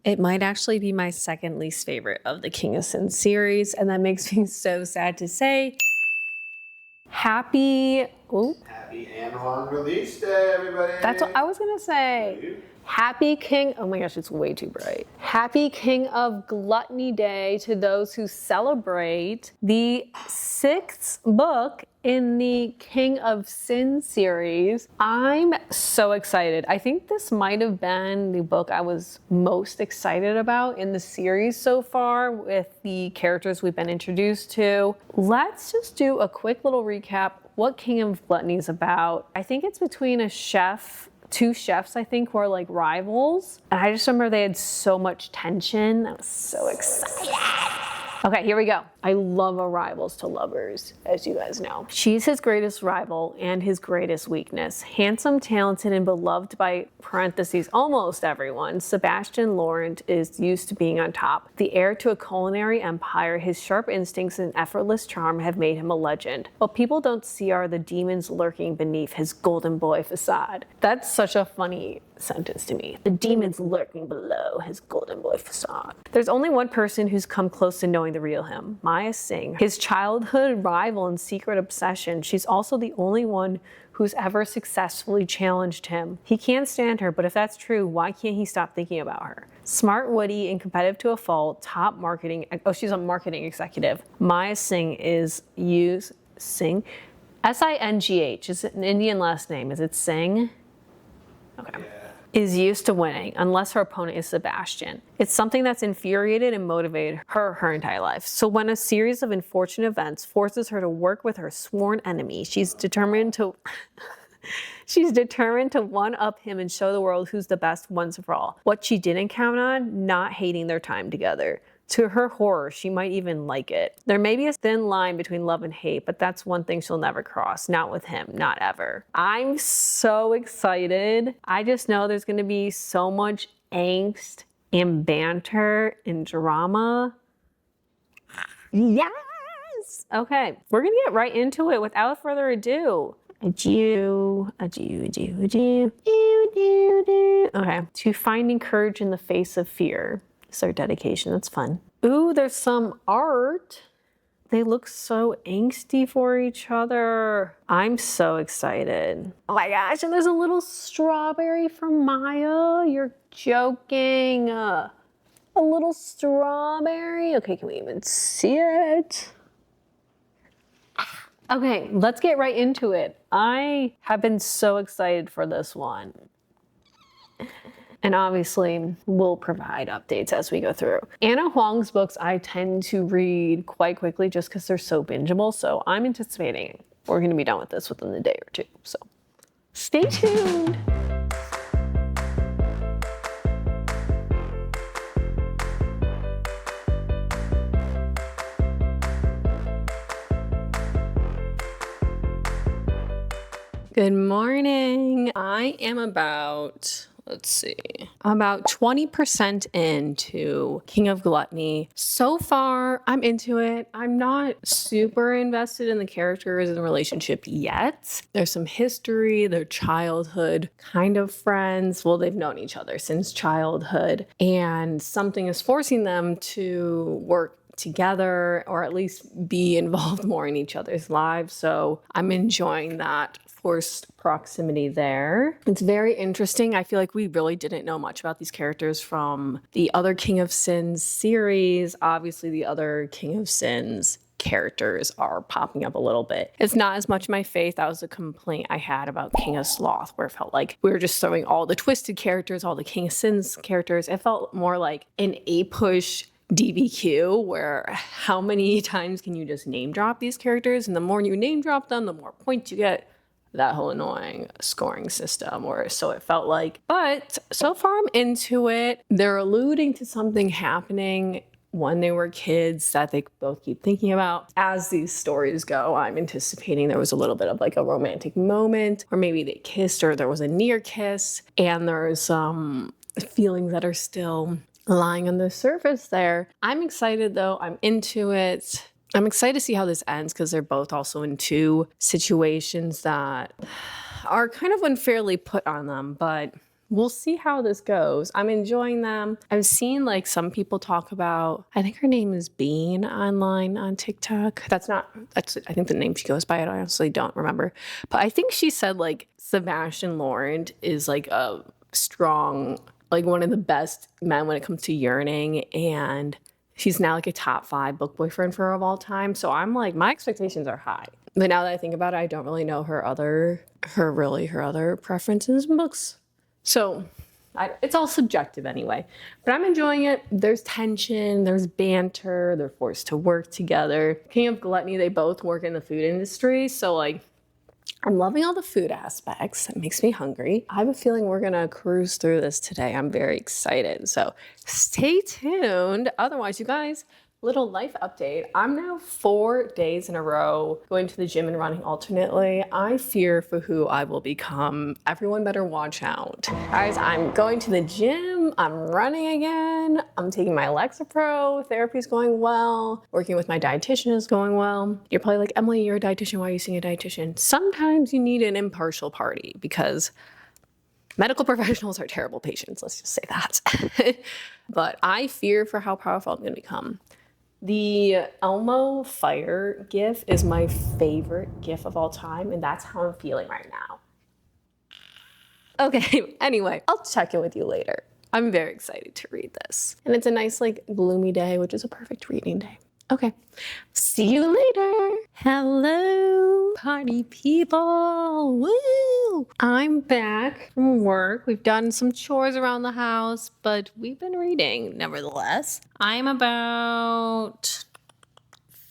It might actually be my second least favorite of the King of Sin series, and that makes me so sad to say. Happy and Huang release day, everybody. That's what I was gonna say. Happy King, oh my gosh, it's way too bright. Happy King of Gluttony Day to those who celebrate the 6th book in the King of Sin series. I'm so excited. I think this might have been the book I was most excited about in the series so far with the characters we've been introduced to. Let's just do a quick little recap what King of Gluttony is about. I think it's between a chef, two chefs, I think, who are like rivals. And I just remember they had so much tension. I was so excited. Okay, here we go. I love a rivals to lovers, as you guys know. She's his greatest rival and his greatest weakness. Handsome, talented, and beloved by parentheses almost everyone, Sebastian Laurent is used to being on top. The heir to a culinary empire, his sharp instincts and effortless charm have made him a legend. What people don't see are the demons lurking beneath his golden boy facade. That's such a funny sentence to me. The demons lurking below his golden boy facade. There's only one person who's come close to knowing the real him, Maya Singh, his childhood rival and secret obsession. She's also the only one who's ever successfully challenged him. He can't stand her, but if that's true, why can't he stop thinking about her? Smart, witty, and competitive to a fault, top marketing, she's a marketing executive. Maya Singh is Singh, S-I-N-G-H. Is it an Indian last name? Is it Singh? Okay. Yeah. Is used to winning, unless her opponent is Sebastian. It's something that's infuriated and motivated her entire life. So when a series of unfortunate events forces her to work with her sworn enemy, she's determined to one-up him and show the world who's the best once for all. What she didn't count on, not hating their time together. To her horror, she might even like it. There may be a thin line between love and hate, but that's one thing she'll never cross. Not with him, not ever. I'm so excited. I just know there's gonna be so much angst and banter and drama. Yes! Okay, we're gonna get right into it without further ado. Adieu. Okay, to finding courage in the face of fear. It's our dedication. That's fun. Ooh, there's some art. They look so angsty for each other. I'm so excited. Oh my gosh, and there's a little strawberry from Maya. You're joking. A little strawberry. Okay, can we even see it? Okay, let's get right into it. I have been so excited for this one. And obviously, we'll provide updates as we go through. Anna Huang's books I tend to read quite quickly just because they're so bingeable. So I'm anticipating we're going to be done with this within a day or two. So stay tuned. Good morning. I am about 20% into King of Gluttony. So far, I'm into it. I'm not super invested in the characters and the relationship yet. There's some history, their childhood kind of friends. Well, they've known each other since childhood, and something is forcing them to work together or at least be involved more in each other's lives. So I'm enjoying that forced proximity there. It's very interesting. I feel like we really didn't know much about these characters from the other King of Sins series. Obviously, the other King of Sins characters are popping up a little bit. It's not as much my faith. That was a complaint I had about King of Sloth, where it felt like we were just throwing all the twisted characters, all the King of Sins characters. It felt more like an A-push DBQ, where how many times can you just name drop these characters? And the more you name drop them, the more points you get. That whole annoying scoring system, or so it felt like. But so far I'm into it. They're alluding to something happening when they were kids that they both keep thinking about. As these stories go, I'm anticipating there was a little bit of like a romantic moment, or maybe they kissed or there was a near kiss, and there's some feelings that are still lying on the surface there. I'm excited though. I'm into it. I'm excited to see how this ends because they're both also in two situations that are kind of unfairly put on them, but we'll see how this goes. I'm enjoying them. I've seen like some people talk about, I think her name is Bean online on TikTok. That's I think the name she goes by, I honestly don't remember. But I think she said like Sebastian Laurent is like a strong, like one of the best men when it comes to yearning, and she's now like a top 5 book boyfriend for her of all time. So I'm like, my expectations are high. But now that I think about it, I don't really know her other preferences in books. So it's all subjective anyway. But I'm enjoying it. There's tension, there's banter, they're forced to work together. King of Gluttony, they both work in the food industry. So like, I'm loving all the food aspects. It makes me hungry. I have a feeling we're gonna cruise through this today. I'm very excited. So stay tuned. Otherwise, you guys, little life update. I'm now 4 days in a row going to the gym and running alternately. I fear for who I will become. Everyone better watch out. Guys, I'm going to the gym. I'm running again. I'm taking my Lexapro. Therapy's going well. Working with my dietitian is going well. You're probably like, Emily, you're a dietitian. Why are you seeing a dietitian? Sometimes you need an impartial party because medical professionals are terrible patients. Let's just say that. But I fear for how powerful I'm going to become. The Elmo fire gif is my favorite gif of all time, and that's how I'm feeling right now. Okay, anyway, I'll check in with you later. I'm very excited to read this. And it's a nice, like, gloomy day, which is a perfect reading day. Okay, see you later. Hello, party people. Woo! I'm back from work. We've done some chores around the house, but we've been reading nevertheless. I'm about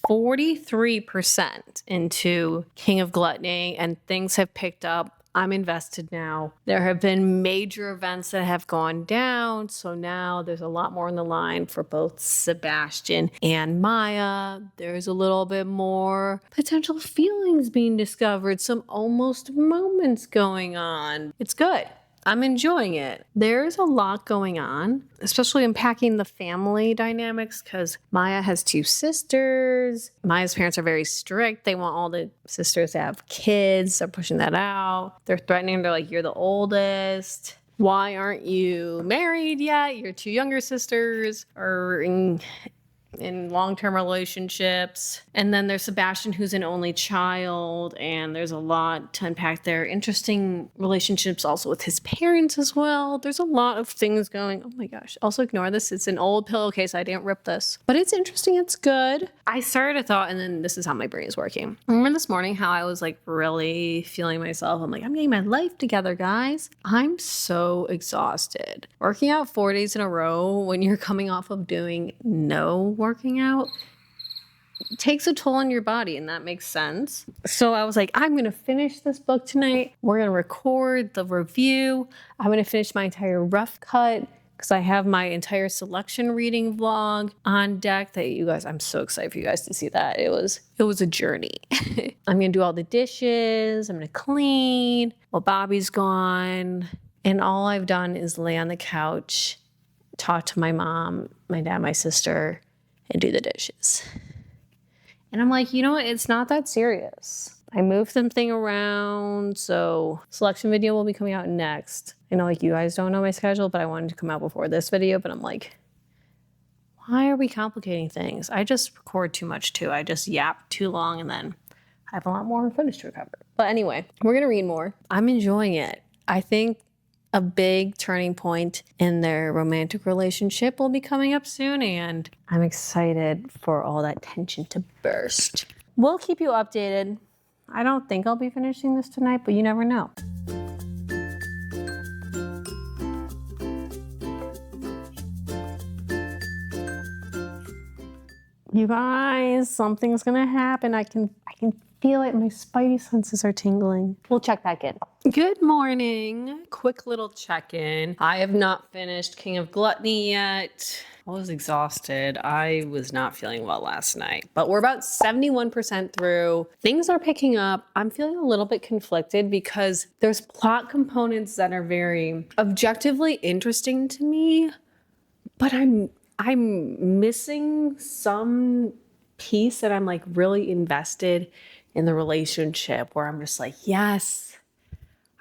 43% into King of Gluttony, and things have picked up. I'm invested now. There have been major events that have gone down, so now there's a lot more on the line for both Sebastian and Maya. There's a little bit more potential feelings being discovered, some almost moments going on. It's good. I'm enjoying it. There's a lot going on, especially unpacking the family dynamics, because Maya has 2 sisters. Maya's parents are very strict. They want all the sisters to have kids. They're pushing that out. They're threatening. They're like, you're the oldest. Why aren't you married yet? Your 2 younger sisters are in long-term relationships. And then there's Sebastian, who's an only child, and there's a lot to unpack there. Interesting relationships also with his parents as well. There's a lot of things going. Oh my gosh. Also ignore this. It's an old pillowcase. I didn't rip this. But it's interesting. It's good. I started a thought, and then this is how my brain is working. Remember this morning how I was like really feeling myself? I'm like, I'm getting my life together, guys. I'm so exhausted. Working out 4 days in a row when you're coming off of doing no working out takes a toll on your body, and that makes sense. So I was like, I'm gonna finish this book tonight. We're gonna record the review. I'm gonna finish my entire rough cut because I have my entire selection reading vlog on deck that you guys, I'm so excited for you guys to see that. It was a journey. I'm gonna do all the dishes. I'm gonna clean while Bobby's gone. And all I've done is lay on the couch, talk to my mom, my dad, my sister, and do the dishes. And I'm like, you know what? It's not that serious. I moved something around, so selection video will be coming out next. I know like you guys don't know my schedule, but I wanted to come out before this video, but I'm like, why are we complicating things? I just record too much too. I just yap too long, and then I have a lot more footage to recover. But anyway, we're gonna read more. I'm enjoying it. I think a big turning point in their romantic relationship will be coming up soon, and I'm excited for all that tension to burst. We'll keep you updated. I don't think I'll be finishing this tonight, but you never know. You guys, something's gonna happen. I can feel it. My spidey senses are tingling. We'll check back in. Good morning. Quick little check-in. I have not finished King of Gluttony yet. I was exhausted. I was not feeling well last night, but we're about 71% through. Things are picking up. I'm feeling a little bit conflicted because there's plot components that are very objectively interesting to me, but I'm missing some piece that I'm like really invested in the relationship where I'm just like, yes,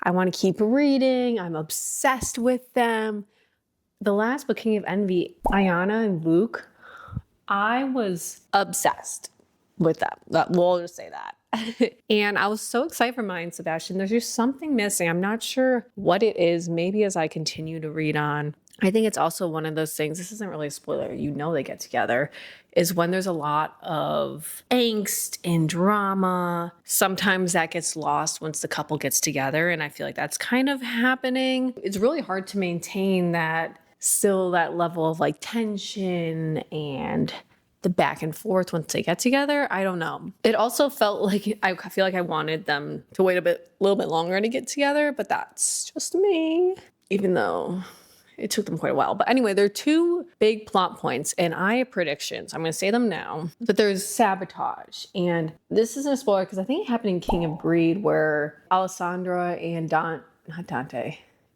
I want to keep reading. I'm obsessed with them. The last book, King of Envy, Ayana and Luke, I was obsessed with them. We'll just say that. And I was so excited for Maya and Sebastian. There's just something missing. I'm not sure what it is. Maybe as I continue to read on. I think it's also one of those things, this isn't really a spoiler, you know they get together, is when there's a lot of angst and drama. Sometimes that gets lost once the couple gets together, and I feel like that's kind of happening. It's really hard to maintain that level of like tension and the back and forth once they get together. I don't know. It also felt like I feel like I wanted them to wait a little bit longer to get together, but that's just me, even though it took them quite a while. But anyway, there are two big plot points, and I have predictions. I'm going to say them now. But there's sabotage. And this isn't a spoiler because I think it happened in King of Greed where Alessandra and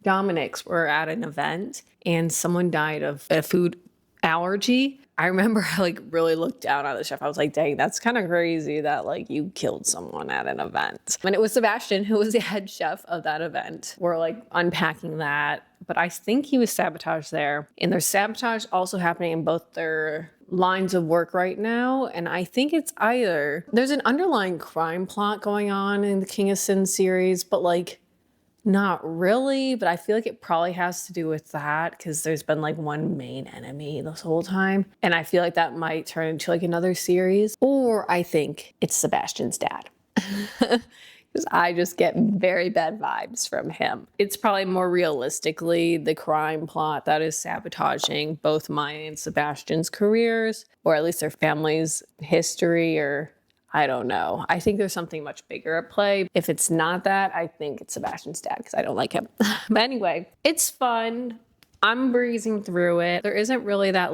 Dominic's were at an event and someone died of a food allergy. I remember I like really looked down on the chef. I was like, dang, that's kind of crazy that like you killed someone at an event. And it was Sebastian who was the head chef of that event. We're like unpacking that. But I think he was sabotaged there. And there's sabotage also happening in both their lines of work right now. And I think it's either there's an underlying crime plot going on in the King of Sin series, but like not really, but I feel like it probably has to do with that because there's been like one main enemy this whole time. And I feel like that might turn into like another series. Or I think it's Sebastian's dad. Because I just get very bad vibes from him. It's probably more realistically the crime plot that is sabotaging both Maya and Sebastian's careers, or at least their family's history, or I don't know. I think there's something much bigger at play. If it's not that, I think it's Sebastian's dad because I don't like him. But anyway, it's fun. I'm breezing through it. There isn't really that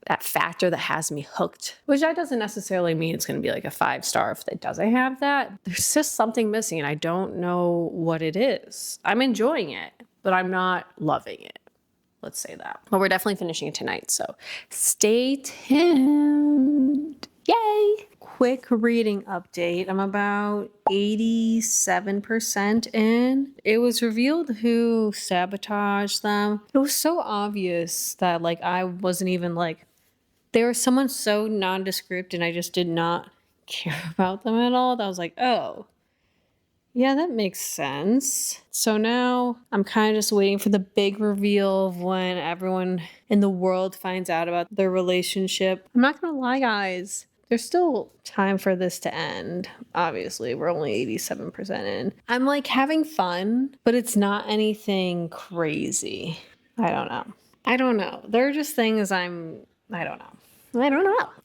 that factor that has me hooked, which that doesn't necessarily mean it's going to be like a 5-star if it doesn't have that. There's just something missing and I don't know what it is. I'm enjoying it, but I'm not loving it. Let's say that. But we're definitely finishing it tonight, so stay tuned. Yay! Quick reading update. I'm about 87% in. It was revealed who sabotaged them. It was so obvious that like I wasn't even like, they were someone so nondescript and I just did not care about them at all. That I was like, oh, yeah, that makes sense. So now I'm kind of just waiting for the big reveal of when everyone in the world finds out about their relationship. I'm not gonna lie, guys. There's still time for this to end. Obviously, we're only 87% in. I'm like having fun, but it's not anything crazy. I don't know. There are just things I don't know.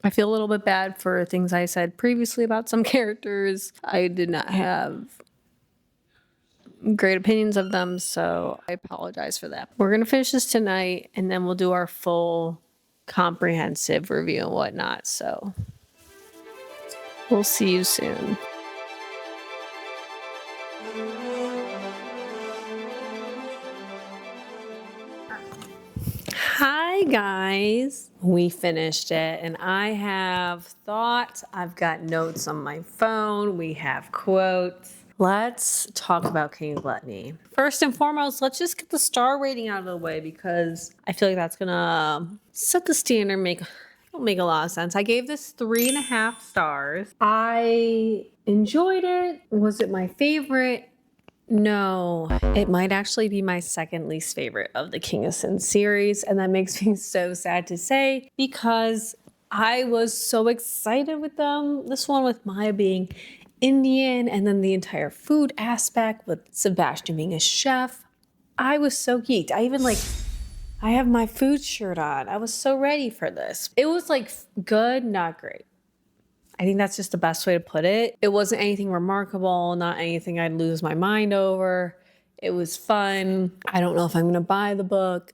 I feel a little bit bad for things I said previously about some characters. I did not have great opinions of them, so I apologize for that. We're gonna finish this tonight, and then we'll do our full comprehensive review and whatnot, so we'll see you soon. Hi guys, we finished it and I have thoughts, I've got notes on my phone, we have quotes. Let's talk about King of Gluttony. First and foremost, let's just get the star rating out of the way because I feel like that's gonna set the standard, don't make a lot of sense. I gave this 3.5 stars. I enjoyed it. Was it my favorite? No, it might actually be my second least favorite of the King of Sin series, and that makes me so sad to say because I was so excited with them. This one with Maya being Indian and then the entire food aspect with Sebastian being a chef. I was so geeked. I have my food shirt on. I was so ready for this. It was like good, not great. I think that's just the best way to put it. It wasn't anything remarkable, not anything I'd lose my mind over. It was fun. I don't know if I'm gonna buy the book.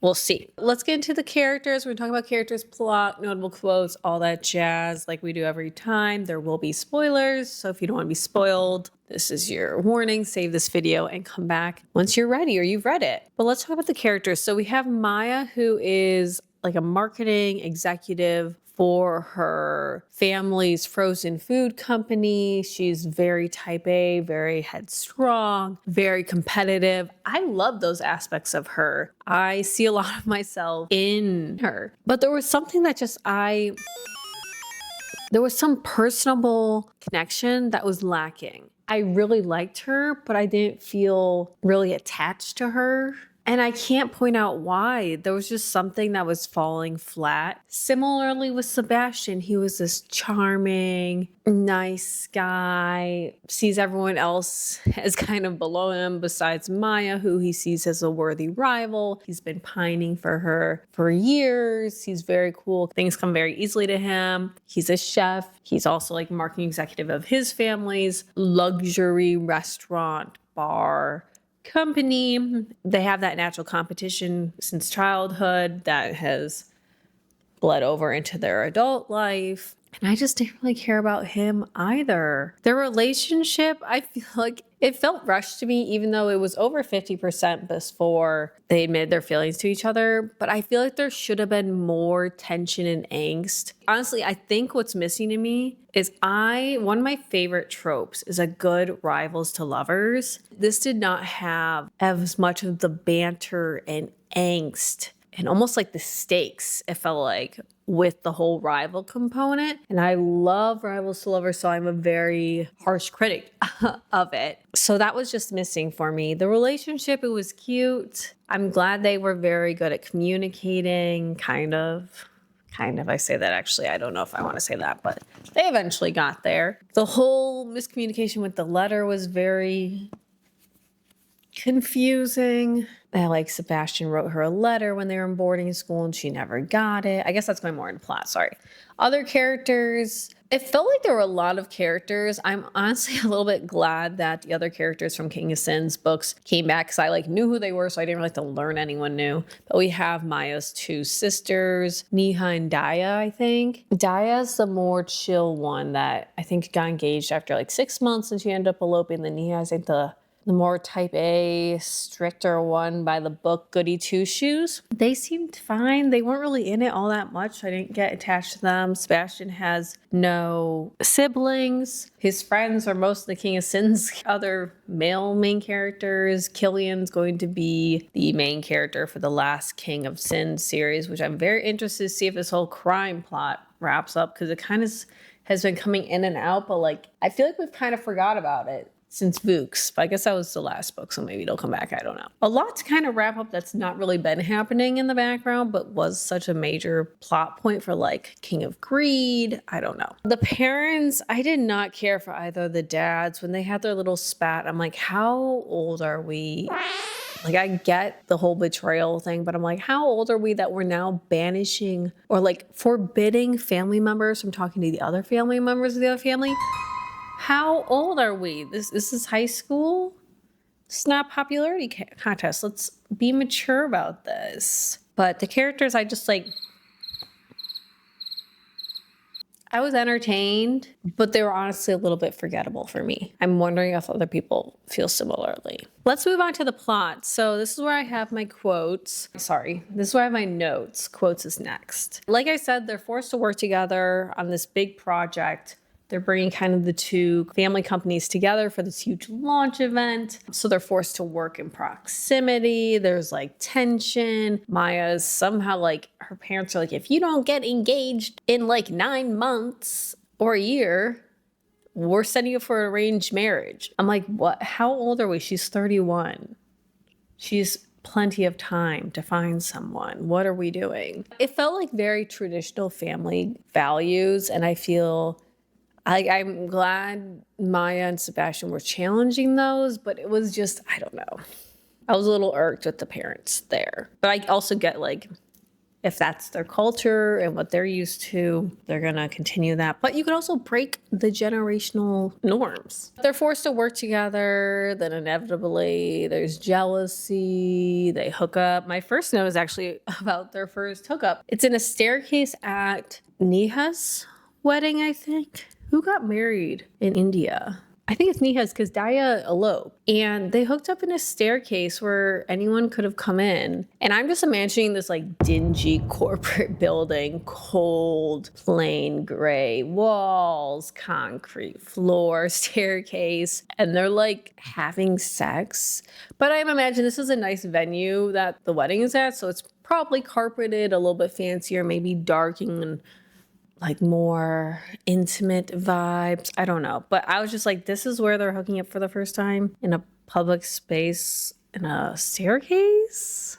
We'll see. Let's get into the characters. We're gonna talk about characters, plot, notable quotes, all that jazz like we do every time. There will be spoilers, so if you don't want to be spoiled, this is your warning. Save this video and come back once you're ready or you've read it. But let's talk about the characters. So we have Maya, who is like a marketing executive for her family's frozen food company. She's very type A, very headstrong, very competitive. I love those aspects of her. I see a lot of myself in her. But there was something that there was some personable connection that was lacking. I really liked her, but I didn't feel really attached to her. And I can't point out why. There was just something that was falling flat. Similarly with Sebastian, he was this charming, nice guy, sees everyone else as kind of below him besides Maya, who he sees as a worthy rival. He's been pining for her for years. He's very cool. Things come very easily to him. He's a chef. He's also like marketing executive of his family's luxury restaurant, bar, company. They have that natural competition since childhood that has bled over into their adult life. And I just didn't really care about him either. Their relationship, I feel like it felt rushed to me, even though it was over 50% before they admitted their feelings to each other. But I feel like there should have been more tension and angst. Honestly, I think what's missing to me is one of my favorite tropes is a good rivals to lovers. This did not have as much of the banter and angst and almost like the stakes, it felt like, with the whole rival component. And I love rivals to lovers, so I'm a very harsh critic of it. So that was just missing for me. The relationship, it was cute. I'm glad they were very good at communicating, kind of. I say that actually, I don't know if I want to say that, but they eventually got there. The whole miscommunication with the letter was very confusing. Like Sebastian wrote her a letter when they were in boarding school and she never got it. I guess that's going more into plot, sorry. Other characters, it felt like there were a lot of characters. I'm honestly a little bit glad that the other characters from King of Sin's books came back because I like knew who they were, so I didn't really have to learn anyone new. But we have Maya's two sisters, Neha and Daya, I think. Daya's the more chill one that I think got engaged after like 6 months and she ended up eloping. Then Neha, I think the more type A, stricter one by the book, goody two-shoes. They seemed fine. They weren't really in it all that much. I didn't get attached to them. Sebastian has no siblings. His friends are most of the King of Sin's other male main characters. Killian's going to be the main character for the last King of Sin series, which I'm very interested to see if this whole crime plot wraps up, because it kind of has been coming in and out, but like I feel like we've kind of forgot about it since Vooks. But I guess that was the last book, so maybe it'll come back. I don't know. A lot to kind of wrap up that's not really been happening in the background, but was such a major plot point for like King of Greed. I don't know. The parents, I did not care for either of the dads. When they had their little spat, I'm like, how old are we? Like, I get the whole betrayal thing, but I'm like, how old are we that we're now banishing or like forbidding family members from talking to the other family members of the other family? How old are we? This is high school? It's not a popularity contest. Let's be mature about this. But the characters, I just like, I was entertained, but they were honestly a little bit forgettable for me. I'm wondering if other people feel similarly. Let's move on to the plot. So this is where I have my quotes. Sorry, this is where I have my notes. Quotes is next. Like I said, they're forced to work together on this big project. They're bringing kind of the two family companies together for this huge launch event. So they're forced to work in proximity. There's like tension. Maya's somehow like, her parents are like, if you don't get engaged in like 9 months or a year, we're sending you for arranged marriage. I'm like, what? How old are we? She's 31. She's plenty of time to find someone. What are we doing? It felt like very traditional family values, and I feel I'm glad Maya and Sebastian were challenging those, but it was just, I don't know. I was a little irked with the parents there. But I also get like, if that's their culture and what they're used to, they're gonna continue that. But you could also break the generational norms. They're forced to work together, then inevitably there's jealousy, they hook up. My first note is actually about their first hookup. It's in a staircase at Neha's wedding, I think. Who got married in India? I think it's Niha's because Daya eloped. And they hooked up in a staircase where anyone could have come in. And I'm just imagining this like dingy corporate building, cold, plain gray walls, concrete floor, staircase. And they're like having sex. But I imagine this is a nice venue that the wedding is at. So it's probably carpeted, a little bit fancier, maybe darking and like more intimate vibes. I don't know. But I was just like, this is where they're hooking up for the first time in a public space in a staircase?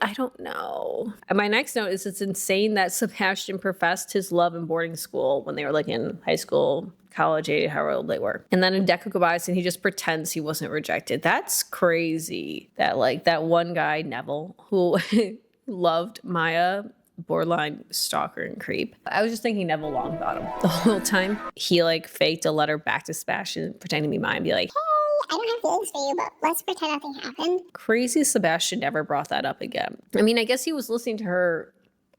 I don't know. And my next note is it's insane that Sebastian professed his love in boarding school when they were like in high school, college age, however old they were. And then a decade goes by and he just pretends he wasn't rejected. That's crazy. That like that one guy, Neville, who loved Maya, borderline stalker and creep. I was just thinking Neville Longbottom the whole time. He like faked a letter back to Sebastian, pretending to be Maya and be like, I don't have feelings for you, but let's pretend nothing happened. crazy Sebastian never brought that up again. I mean, I guess he was listening to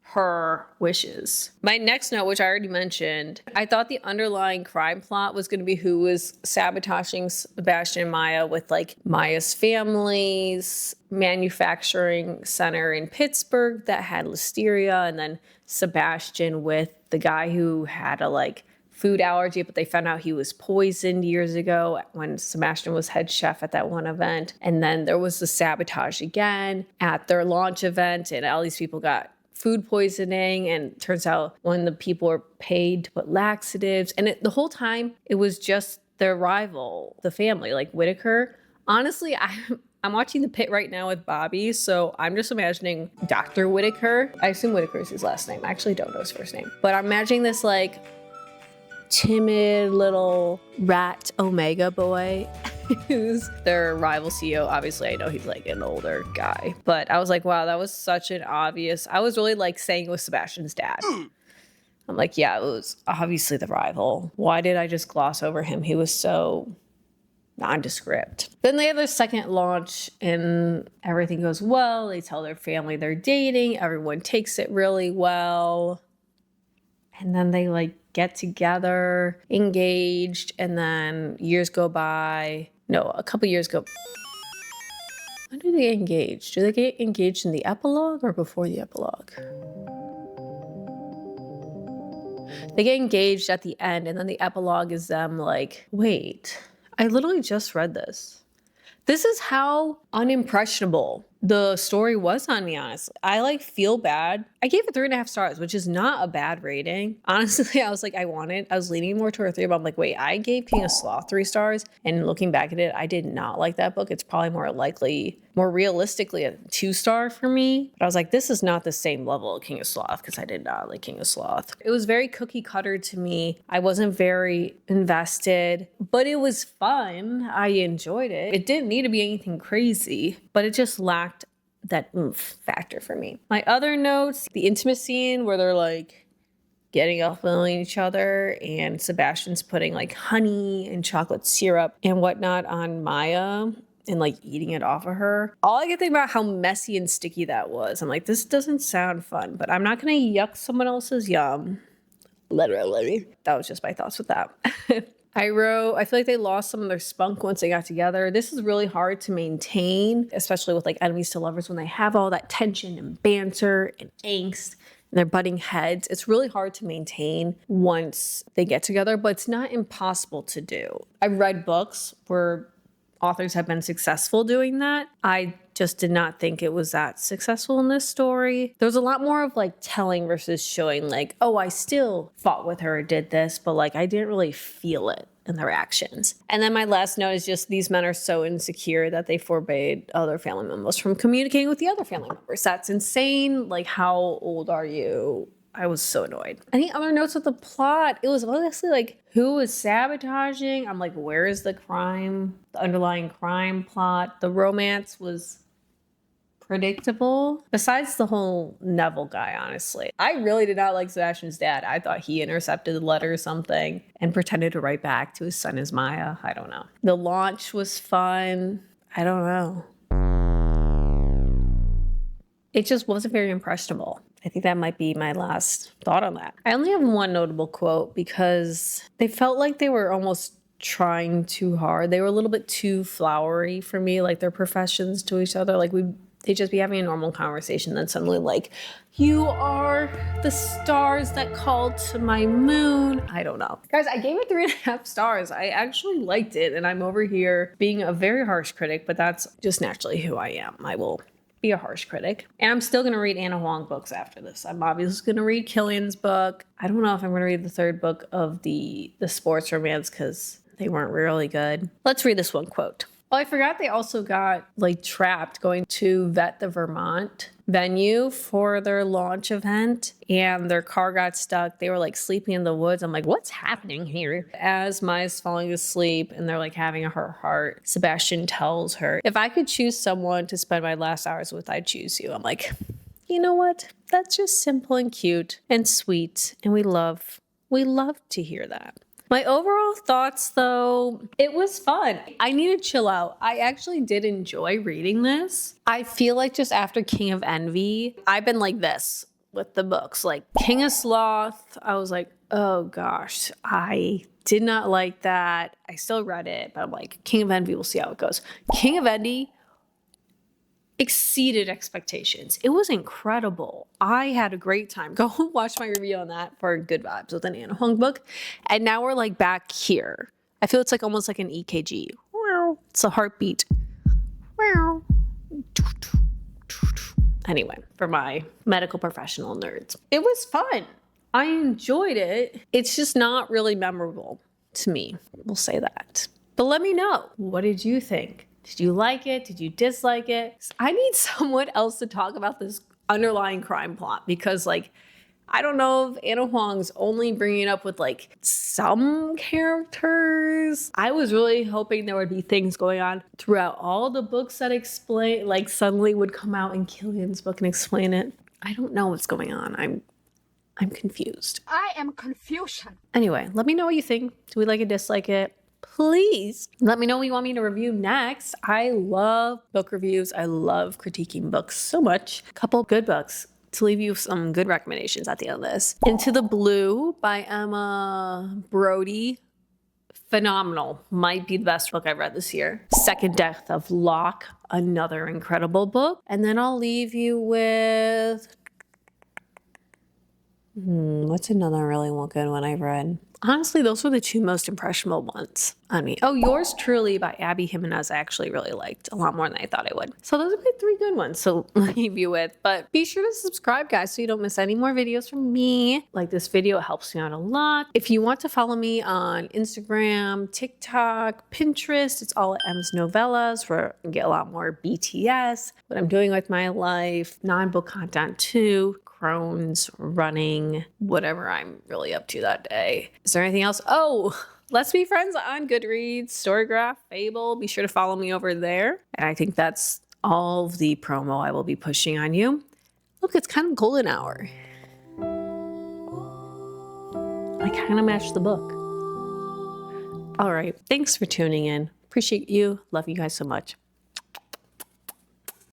her wishes. My next note, which I already mentioned, I thought the underlying crime plot was going to be who was sabotaging Sebastian and Maya with like Maya's family's manufacturing center in Pittsburgh that had listeria, and then Sebastian with the guy who had a like food allergy, but they found out he was poisoned years ago when Sebastian was head chef at that one event. And then there was the sabotage again at their launch event, and all these people got food poisoning, and turns out when the people were paid to put laxatives, and the whole time it was just their rival, the family, like Whitaker. Honestly, I'm watching The Pit right now with Bobby, so I'm just imagining Dr. Whitaker. I assume Whitaker is his last name. I actually don't know his first name. But I'm imagining this like timid little rat Omega boy who's their rival CEO. Obviously, I know he's like an older guy, but I was like, wow, that was such an obvious. I was really like saying it was Sebastian's dad. I'm like, yeah, it was obviously the rival. Why did I just gloss over him? He was so nondescript. Then they have their second launch and everything goes well. They tell their family they're dating. Everyone takes it really well. And then they like get together, engaged, and then years go by. No, a couple years go. When do they get engaged? Do they get engaged in the epilogue or before the epilogue? They get engaged at the end, and then the epilogue is them like, wait, I literally just read this. This is how unimpressionable the story was on me, honestly. I like feel bad. I gave it 3.5 stars, which is not a bad rating. Honestly, I was like, I was leaning more toward 3, but I'm like, wait, I gave King of Sloth 3 stars. And looking back at it, I did not like that book. It's probably more realistically a 2-star for me. But I was like, this is not the same level of King of Sloth because I did not like King of Sloth. It was very cookie cutter to me. I wasn't very invested, but it was fun. I enjoyed it. It didn't need to be anything crazy, but it just lacked that oomph factor for me. My other notes, the intimate scene where they're like getting up on each other and Sebastian's putting like honey and chocolate syrup and whatnot on Maya and like eating it off of her. All I can think about how messy and sticky that was. I'm like, this doesn't sound fun, but I'm not gonna yuck someone else's yum. Literally. That was just my thoughts with that. I feel like they lost some of their spunk once they got together. This is really hard to maintain, especially with like enemies to lovers when they have all that tension and banter and angst and they're butting heads. It's really hard to maintain once they get together, but it's not impossible to do. I've read books where authors have been successful doing that. I just did not think it was that successful in this story. There was a lot more of like telling versus showing like, oh, I still fought with her, did this, but like I didn't really feel it in their actions. And then my last note is just these men are so insecure that they forbade other family members from communicating with the other family members. That's insane. Like, how old are you? I was so annoyed. Any other notes of the plot? It was honestly like, who was sabotaging? I'm like, where is the crime? The underlying crime plot. The romance was predictable. Besides the whole Neville guy, honestly. I really did not like Sebastian's dad. I thought he intercepted the letter or something and pretended to write back to his son as Maya. I don't know. The launch was fun. I don't know. It just wasn't very impressionable. I think that might be my last thought on that. I only have one notable quote because they felt like they were almost trying too hard. They were a little bit too flowery for me, like their professions to each other. Like they'd just be having a normal conversation, then suddenly like, you are the stars that called to my moon. I don't know. Guys, I gave it 3.5 stars. I actually liked it, and I'm over here being a very harsh critic, but that's just naturally who I am. I will be a harsh critic. And I'm still gonna read Anna Huang books after this. I'm obviously gonna read Killian's book. I don't know if I'm gonna read the third book of the sports romance because they weren't really good. Let's read this one quote. Oh, I forgot they also got like trapped going to vet the Vermont venue for their launch event, and their car got stuck. They were like sleeping in the woods. I'm like, what's happening here? As Maya's falling asleep and they're like having her heart, Sebastian tells her, if I could choose someone to spend my last hours with, I'd choose you. I'm like, you know what? That's just simple and cute and sweet. And we love to hear that. My overall thoughts, though, it was fun. I need to chill out. I actually did enjoy reading this. I feel like just after King of Envy, I've been like this with the books. Like King of Sloth, I was like, oh gosh, I did not like that. I still read it, but I'm like, King of Envy, we'll see how it goes. King of Envy exceeded expectations. It was incredible. I had a great time. Go watch my review on that for Good Vibes with an Anna Huang book. And now we're like back here. I feel it's like almost like an EKG. It's a heartbeat. Anyway, for my medical professional nerds. It was fun. I enjoyed it. It's just not really memorable to me. We'll say that. But let me know. What did you think? Did you like it? Did you dislike it? I need someone else to talk about this underlying crime plot because, like, I don't know if Anna Huang's only bringing it up with, like, some characters. I was really hoping there would be things going on throughout all the books that explain, like, suddenly would come out in Killian's book and explain it. I don't know what's going on. I'm confused. I am confusion. Anyway, let me know what you think. Do we like it, dislike it? Please let me know what you want me to review next. I love book reviews. I love critiquing books so much. A couple good books to leave you some good recommendations at the end of this. Into the Blue by Emma Brody. Phenomenal. Might be the best book I've read this year. Second Death of Locke, another incredible book. And then I'll leave you with... what's another really good one I've read? Honestly, those were the two most impressionable ones on me. Oh, Yours Truly by Abby Jimenez I actually really liked a lot more than I thought I would. So those are my 3 good ones to leave you with. But be sure to subscribe, guys, so you don't miss any more videos from me. Like this video, it helps me out a lot. If you want to follow me on Instagram, TikTok, Pinterest, it's all at emilysnovellas where you get a lot more BTS, what I'm doing with my life, non-book content too. Crohn's, running, whatever I'm really up to that day. Is there anything else? Oh, let's be friends on Goodreads, Storygraph, Fable. Be sure to follow me over there. And I think that's all of the promo I will be pushing on you. Look, it's kind of golden hour. I kind of matched the book. All right, thanks for tuning in. Appreciate you. Love you guys so much.